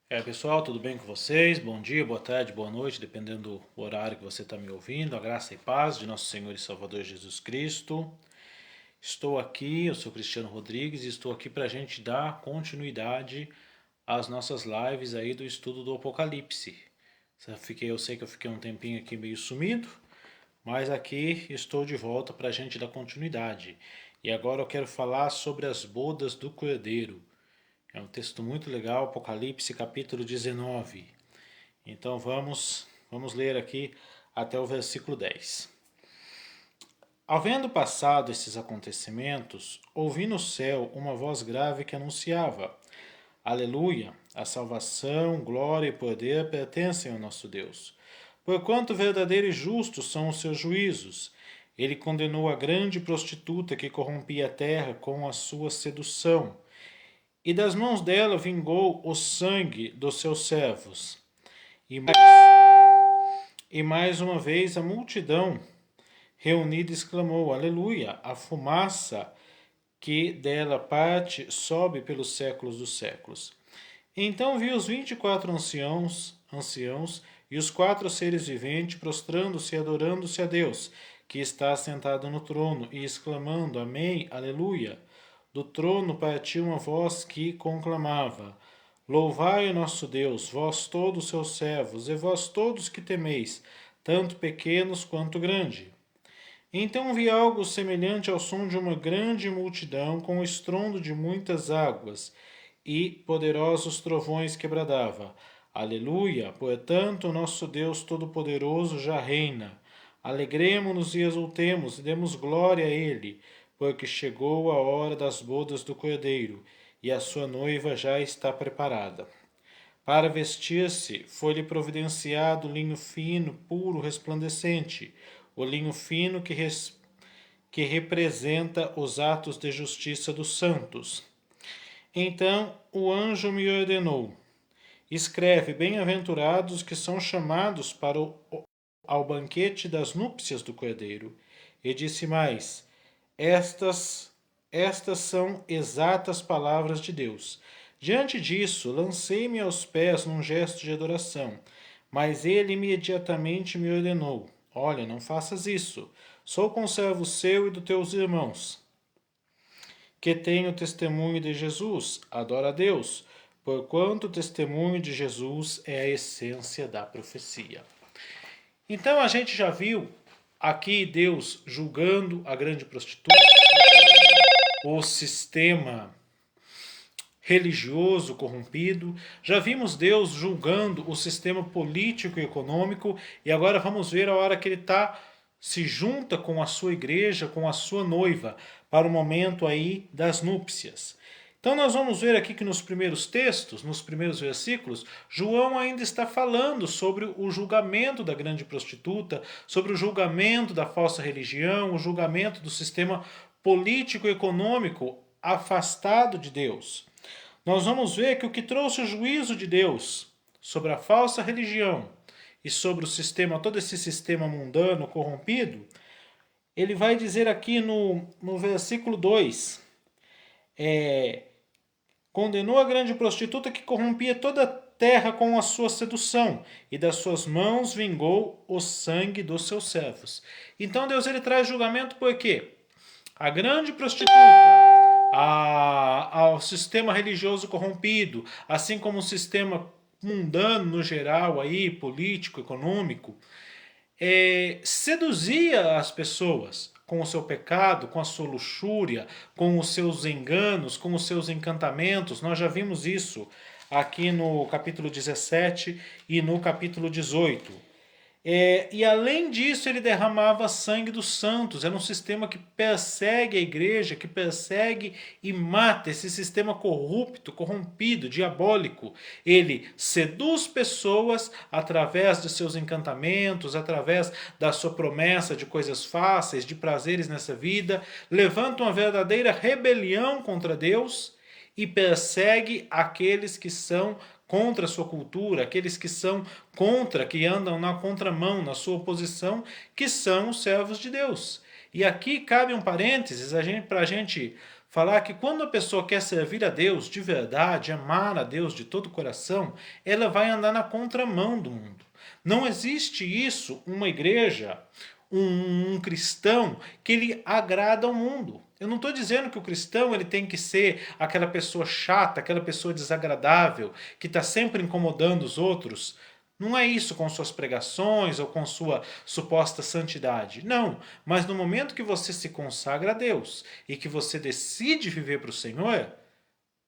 Pessoal, tudo bem com vocês? Bom dia, boa tarde, boa noite, dependendo do horário que você está me ouvindo. A graça e paz de nosso Senhor e Salvador Jesus Cristo. Estou aqui, eu sou Cristiano Rodrigues e estou aqui para a gente dar continuidade às nossas lives aí do estudo do Apocalipse. Eu sei que eu fiquei um tempinho aqui meio sumido, mas aqui estou de volta para a gente dar continuidade. E agora eu quero falar sobre as bodas do Cordeiro. É um texto muito legal, Apocalipse capítulo 19. Então vamos ler aqui até o versículo 10. Havendo passado esses acontecimentos, ouvi no céu uma voz grave que anunciava: Aleluia! A salvação, glória e poder pertencem ao nosso Deus. Porquanto verdadeiro e justos são os seus juízos. Ele condenou a grande prostituta que corrompia a terra com a sua sedução, e das mãos dela vingou o sangue dos seus servos. E mais uma vez a multidão reunida exclamou: Aleluia! A fumaça que dela parte sobe pelos séculos dos séculos. Então vi os 24 anciãos e os 4 seres viventes prostrando-se e adorando-se a Deus, que está sentado no trono, e exclamando: Amém, Aleluia! Do trono partiu uma voz que conclamava: Louvai o nosso Deus, vós todos seus servos, e vós todos que temeis, tanto pequenos quanto grandes. Então vi algo semelhante ao som de uma grande multidão, com o estrondo de muitas águas, e poderosos trovões que bradava: Aleluia! Portanto, nosso Deus Todo-Poderoso já reina. Alegremo-nos e exultemos, e demos glória a Ele, porque chegou a hora das bodas do Cordeiro, e a sua noiva já está preparada. Para vestir-se, foi-lhe providenciado linho fino, puro, resplandecente, o linho fino que representa os atos de justiça dos santos. Então o anjo me ordenou: Escreve, bem-aventurados que são chamados para ao banquete das núpcias do Cordeiro. E disse mais: estas são exatas palavras de Deus. Diante disso, lancei-me aos pés num gesto de adoração, mas ele imediatamente me ordenou: Olha, não faças isso. Sou conservo seu e dos teus irmãos, que têm o testemunho de Jesus. Adora a Deus, porquanto o testemunho de Jesus é a essência da profecia. Então a gente já viu aqui Deus julgando a grande prostituta, o sistema religioso corrompido. Já vimos Deus julgando o sistema político e econômico, e agora vamos ver a hora que ele se junta com a sua igreja, com a sua noiva, para o momento aí das núpcias. Então nós vamos ver aqui que nos primeiros textos, nos primeiros versículos, João ainda está falando sobre o julgamento da grande prostituta, sobre o julgamento da falsa religião, o julgamento do sistema político e econômico afastado de Deus. Nós vamos ver que o que trouxe o juízo de Deus sobre a falsa religião e sobre o sistema, todo esse sistema mundano corrompido, ele vai dizer aqui no versículo 2, condenou a grande prostituta que corrompia toda a terra com a sua sedução, e das suas mãos vingou o sangue dos seus servos. Então Deus ele traz julgamento por quê? A grande prostituta, ao sistema religioso corrompido, assim como o sistema mundano no geral, aí, político, econômico, seduzia as pessoas com o seu pecado, com a sua luxúria, com os seus enganos, com os seus encantamentos. Nós já vimos isso aqui no capítulo 17 e no capítulo 18. E além disso, ele derramava sangue dos santos. Era um sistema que persegue a igreja, que persegue e mata, esse sistema corrupto, corrompido, diabólico. Ele seduz pessoas através de seus encantamentos, através da sua promessa de coisas fáceis, de prazeres nessa vida, levanta uma verdadeira rebelião contra Deus e persegue aqueles que são contra a sua cultura, aqueles que são contra, que andam na contramão, na sua oposição, que são os servos de Deus. E aqui cabe um parênteses para a gente falar que quando a pessoa quer servir a Deus de verdade, amar a Deus de todo o coração, ela vai andar na contramão do mundo. Não existe isso, uma igreja, um cristão, que ele agrada ao mundo. Eu não estou dizendo que o cristão ele tem que ser aquela pessoa chata, aquela pessoa desagradável, que está sempre incomodando os outros. Não é isso com suas pregações ou com sua suposta santidade. Não, mas no momento que você se consagra a Deus e que você decide viver para o Senhor,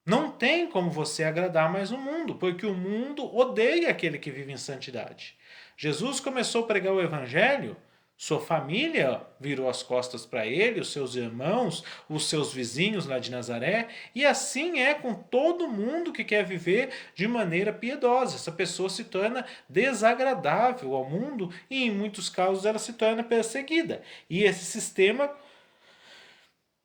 não tem como você agradar mais o mundo, porque o mundo odeia aquele que vive em santidade. Jesus começou a pregar o evangelho, sua família virou as costas para ele, os seus irmãos, os seus vizinhos lá de Nazaré, e assim é com todo mundo que quer viver de maneira piedosa. Essa pessoa se torna desagradável ao mundo e, em muitos casos, ela se torna perseguida. E esse sistema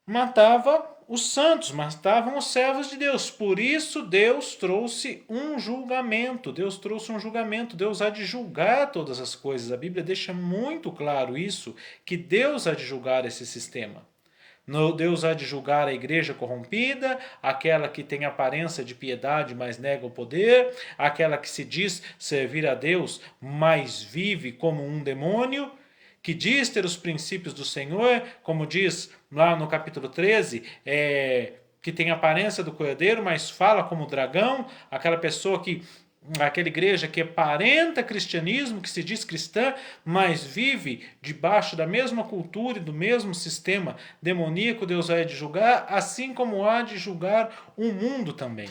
matava os santos, matavam os servos de Deus. Por isso Deus trouxe um julgamento. Deus trouxe um julgamento. Deus há de julgar todas as coisas. A Bíblia deixa muito claro isso, que Deus há de julgar esse sistema. Deus há de julgar a igreja corrompida, aquela que tem aparência de piedade, mas nega o poder, aquela que se diz servir a Deus, mas vive como um demônio, que diz ter os princípios do Senhor, como diz lá no capítulo 13, que tem aparência do cordeiro, mas fala como dragão, aquela igreja que aparenta cristianismo, que se diz cristã, mas vive debaixo da mesma cultura e do mesmo sistema demoníaco. Deus há de julgar, assim como há de julgar o mundo também.